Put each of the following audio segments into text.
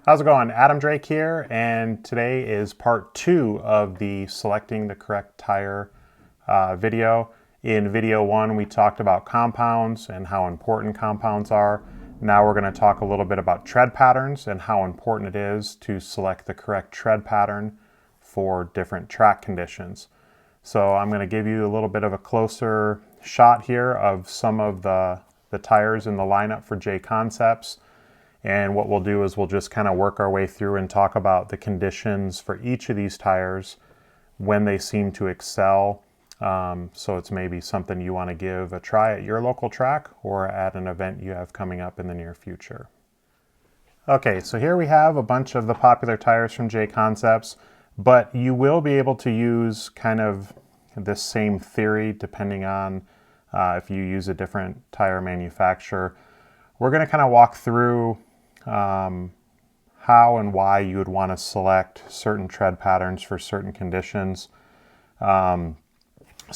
How's it going? Adam Drake here, and today is part two of the selecting the correct tire video. In video one, we talked about compounds and how important compounds are. Now we're going to talk a little bit about tread patterns and how important it is to select the correct tread pattern for different track conditions. So I'm going to give you a little bit of a closer shot here of some of the tires in the lineup for J Concepts. And what we'll do is we'll just kind of work our way through and talk about the conditions for each of these tires when they seem to excel. So it's maybe something you want to give a try at your local track or at an event you have coming up in the near future. Okay, so here we have a bunch of the popular tires from J Concepts, but you will be able to use kind of this same theory depending on if you use a different tire manufacturer. We're going to kind of walk through how and why you would want to select certain tread patterns for certain conditions. So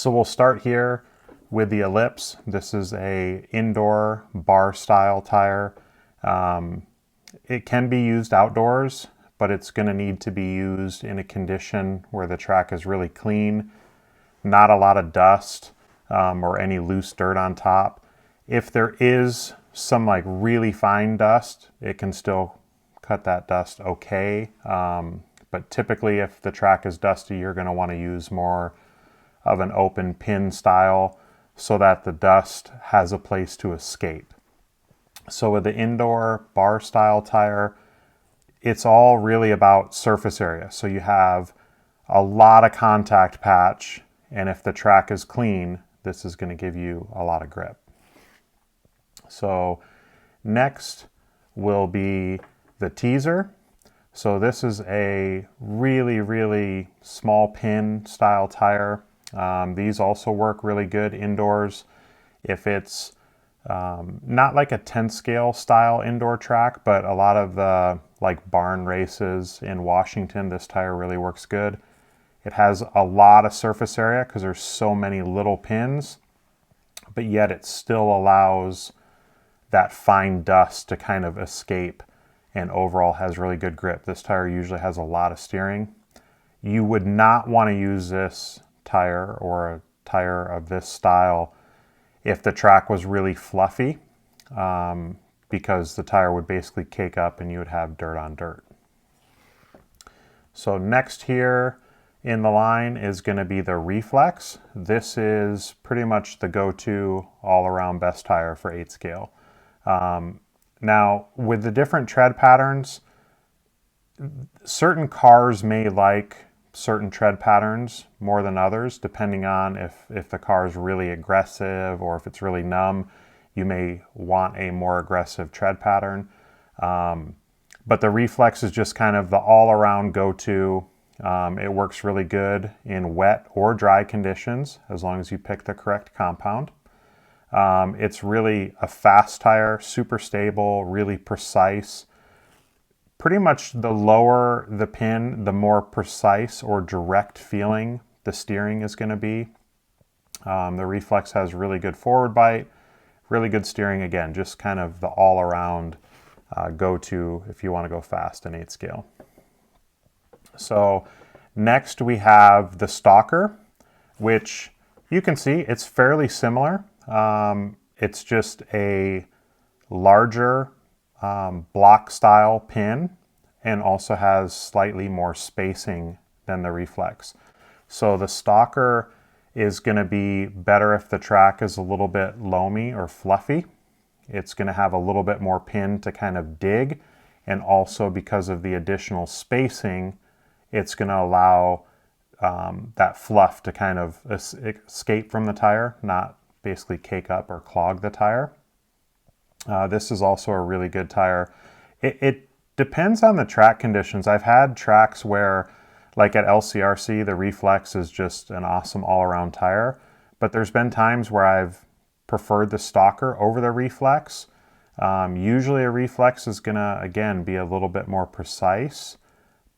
we'll start here with the Ellipse. This is a indoor bar style tire. It can be used outdoors, but it's going to need to be used in a condition where the track is really clean, not a lot of dust or any loose dirt on top. If there is some like really fine dust, it can still cut that dust okay. But typically if the track is dusty, you're going to want to use more of an open pin style so that the dust has a place to escape. So with the indoor bar style tire, it's all really about surface area. So you have a lot of contact patch, and if the track is clean, this is going to give you a lot of grip. So next will be the Teaser. So this is a really small pin style tire. These also work really good indoors. If it's not like a 10 scale style indoor track, but a lot of the like barn races in Washington, this tire really works good. It has a lot of surface area because there's so many little pins, but yet it still allows that fine dust to kind of escape, and overall has really good grip. This tire usually has a lot of steering. You would not want to use this tire or a tire of this style if the track was really fluffy, because the tire would basically cake up and you would have dirt on dirt. So next here in the line is going to be the Reflex. This is pretty much the go-to all-around best tire for 8 scale. Now, with the different tread patterns, certain cars may like certain tread patterns more than others, depending on if the car is really aggressive or if it's really numb. You may want a more aggressive tread pattern. But the Reflex is just kind of the all-around go-to. It works really good in wet or dry conditions, as long as you pick the correct compound. It's really a fast tire, super stable, really precise. Pretty much the lower the pin, the more precise or direct feeling the steering is going to be. The Reflex has really good forward bite, really good steering. Again, just kind of the all-around go-to if you want to go fast in 8 scale. So next we have the Stalker, which you can see it's fairly similar. It's just a larger block style pin and also has slightly more spacing than the Reflex. So the Stalker is going to be better if the track is a little bit loamy or fluffy. It's going to have a little bit more pin to kind of dig, and also because of the additional spacing, it's going to allow that fluff to kind of escape from the tire, not basically cake up or clog the tire. This is also a really good tire. It depends on the track conditions. I've had tracks where, like at LCRC, the Reflex is just an awesome all-around tire, but there's been times where I've preferred the Stalker over the Reflex. Usually a Reflex is gonna, again, be a little bit more precise,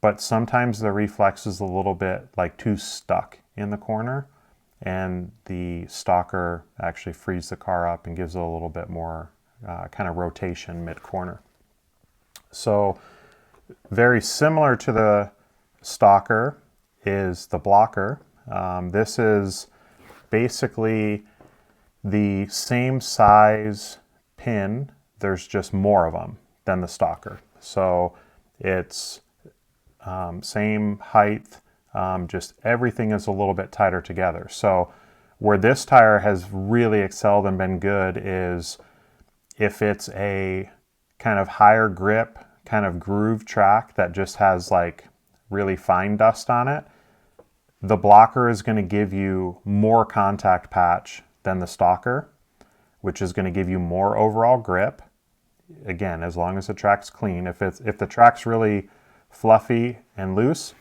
but sometimes the Reflex is a little bit like too stuck in the corner, and the Stalker actually frees the car up and gives it a little bit more kind of rotation mid-corner. So Very similar to the Stalker is the Blocker. This is basically the same size pin. There's just more of them than the Stalker. So it's same height, just everything is a little bit tighter together. So where this tire has really excelled and been good is if it's a kind of higher grip, kind of groove track that just has like really fine dust on it, the Blocker is going to give you more contact patch than the Stalker, which is going to give you more overall grip. Again, as long as the track's clean. If the track's really fluffy and loose,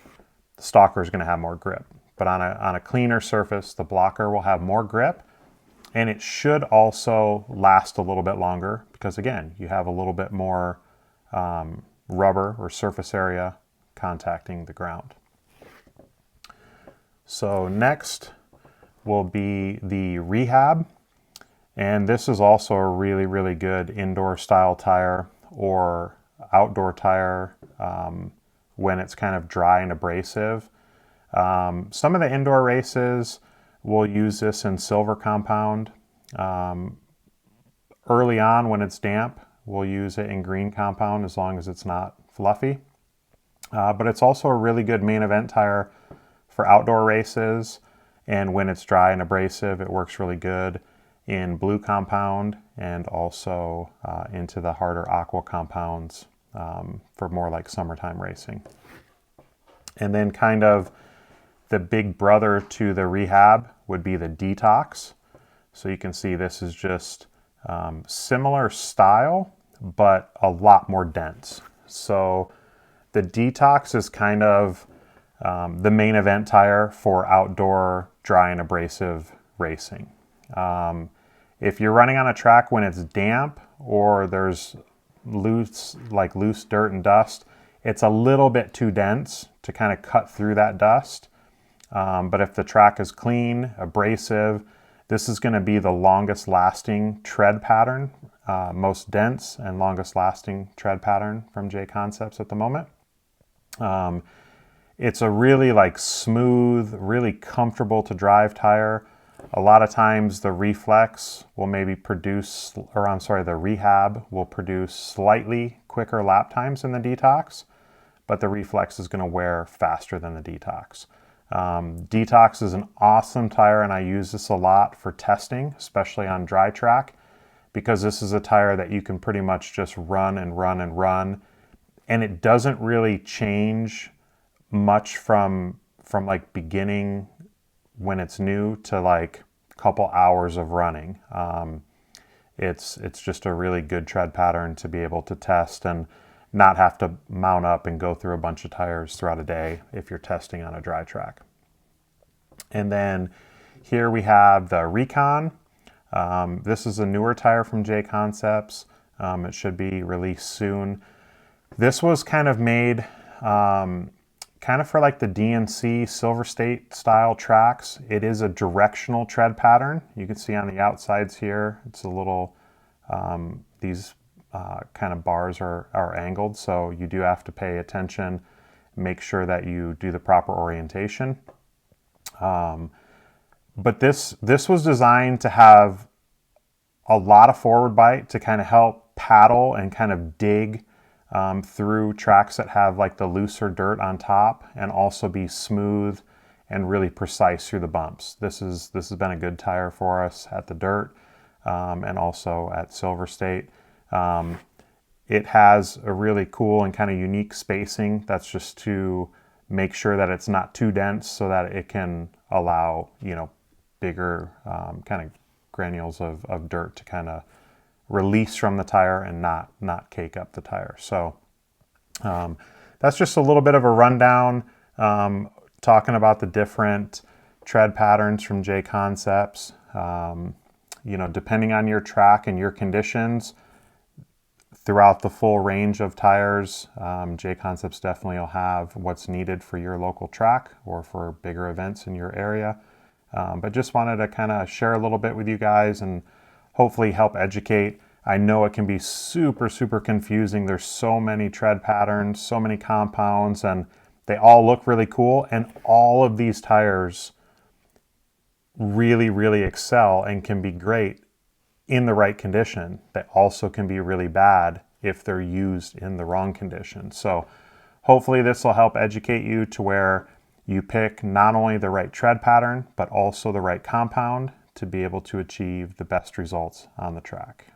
the Stalker is going to have more grip. But on a cleaner surface, the Blocker will have more grip, and it should also last a little bit longer because, again, you have a little bit more rubber or surface area contacting the ground. So next will be the Rehab, and this is also a really, really good indoor style tire or outdoor tire when it's kind of dry and abrasive. Some of the indoor races will use this in silver compound. Early on when it's damp, we'll use it in green compound as long as it's not fluffy. But it's also a really good main event tire for outdoor races, and when it's dry and abrasive, it works really good in blue compound and also into the harder aqua compounds for more like summertime racing. And then kind of the big brother to the Rehab would be the Detox. So you can see this is just similar style, but a lot more dense. So the Detox is kind of the main event tire for outdoor dry and abrasive racing. If you're running on a track when it's damp or there's loose dirt and dust, it's a little bit too dense to kind of cut through that dust. But if the track is clean, abrasive, this is going to be the longest lasting tread pattern, most dense and longest lasting tread pattern from J Concepts at the moment. It's a really like smooth, really comfortable to drive tire. A lot of times the Reflex will maybe produce, the Rehab will produce slightly quicker lap times than the Detox, but the Reflex is going to wear faster than the Detox. Detox is an awesome tire, and I use this a lot for testing, especially on dry track, because this is a tire that you can pretty much just run and run and run, and it doesn't really change much from like beginning when it's new to like a couple hours of running. It's just a really good tread pattern to be able to test and not have to mount up and go through a bunch of tires throughout a day if you're testing on a dry track. And then here we have the Recon. This is a newer tire from J Concepts. It should be released soon. This was kind of made kind of for like the DNC Silver State style tracks. It is a directional tread pattern. You can see on the outsides here, it's a little, these kind of bars are angled, so you do have to pay attention, make sure that you do the proper orientation. But this was designed to have a lot of forward bite to kind of help paddle and kind of dig through tracks that have like the looser dirt on top, and also be smooth and really precise through the bumps. This has been a good tire for us at the dirt and also at Silver State. It has a really cool and kind of unique spacing. That's just to make sure that it's not too dense so that it can allow, bigger kind of granules of dirt to kind of release from the tire and not cake up the tire. So that's just a little bit of a rundown talking about the different tread patterns from J Concepts. Depending on your track and your conditions throughout the full range of tires, J Concepts definitely will have what's needed for your local track or for bigger events in your area. But just wanted to kind of share a little bit with you guys and hopefully help educate. I know it can be super, super confusing. There's so many tread patterns, so many compounds, and they all look really cool. And all of these tires really, really excel and can be great in the right condition. They also can be really bad if they're used in the wrong condition. So hopefully this will help educate you to where you pick not only the right tread pattern, but also the right compound to be able to achieve the best results on the track.